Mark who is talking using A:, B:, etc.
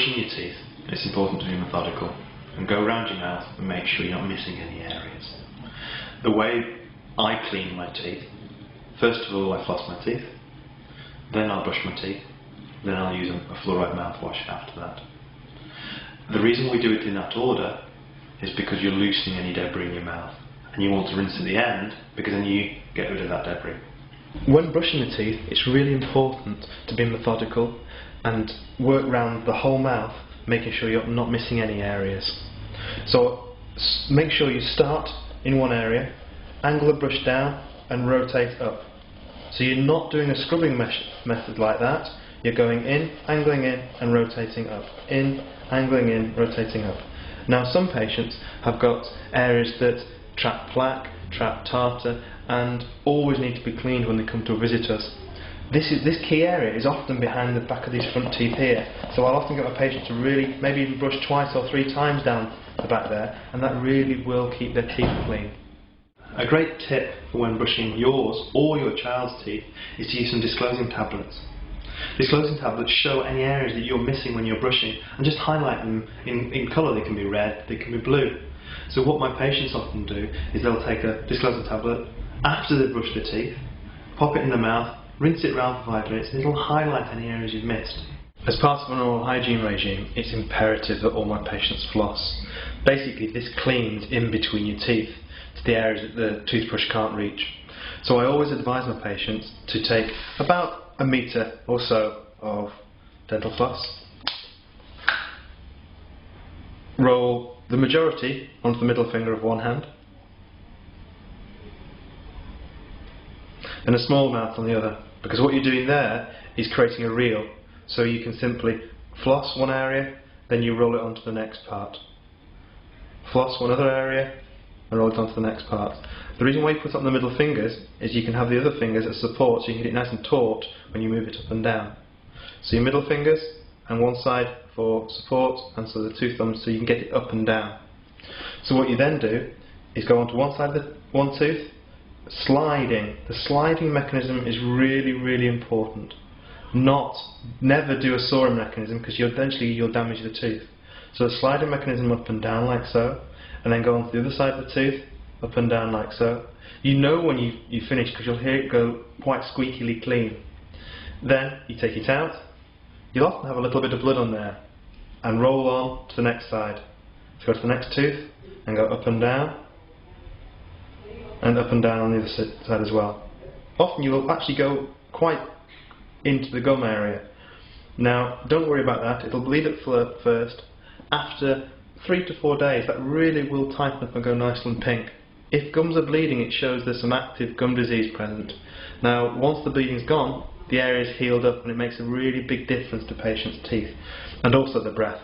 A: brushing your teeth, it's important to be methodical and go around your mouth and make sure you're not missing any areas. The way I clean my teeth, first of all I floss my teeth, then I'll brush my teeth, then I'll use a fluoride mouthwash after that. The reason we do it in that order is because you're loosening any debris in your mouth, and you want to rinse at the end because then you get rid of that debris.
B: When brushing the teeth, it's really important to be methodical and work around the whole mouth, making sure you're not missing any areas. So make sure you start in one area, angle the brush down and rotate up. So you're not doing a scrubbing method like that, you're going in, angling in and rotating up. In, angling in, rotating up. Now some patients have got areas that trap plaque, trap tartar and always need to be cleaned when they come to visit us. This key area is often behind the back of these front teeth here, so I'll often get my patients to really maybe even brush twice or 3 times down the back there, and that really will keep their teeth clean.
A: A great tip for when brushing yours or your child's teeth is to use some disclosing tablets. Disclosing tablets show any areas that you're missing when you're brushing and just highlight them in colour. They can be red, they can be blue. So what my patients often do is they'll take a disclosing tablet after they've brushed their teeth, pop it in their mouth, rinse it around for 5 minutes and it'll highlight any areas you've missed.
B: As part of an oral hygiene regime, it's imperative that all my patients floss. Basically this cleans in between your teeth to the areas that the toothbrush can't reach. So I always advise my patients to take about a metre or so of dental floss, roll the majority onto the middle finger of one hand and a small amount on the other, because what you're doing there is creating a reel, so you can simply floss one area, then you roll it onto the next part, floss one other area and roll it onto the next part. The reason why you put it on the middle fingers is you can have the other fingers as support, so you can get it nice and taut when you move it up and down. So your middle fingers and one side for support, and so the 2 thumbs so you can get it up and down. So what you then do is go onto one side of the one tooth, sliding. The sliding mechanism is really important. Never do a sawing mechanism, because eventually you'll damage the tooth. So the sliding mechanism up and down like so, and then go on to the other side of the tooth, up and down like so. You know when you finish because you'll hear it go quite squeakily clean. Then you take it out, you'll often have a little bit of blood on there, and roll on to the next side. So go to the next tooth and go up and down on the other side as well. Often you will actually go quite into the gum area. Now don't worry about that, it'll bleed at first. After 3 to 4 days that really will tighten up and go nice and pink. If gums are bleeding, it shows there's some active gum disease present. Now once the bleeding's gone, the area's healed up and it makes a really big difference to patients' teeth and also the breath.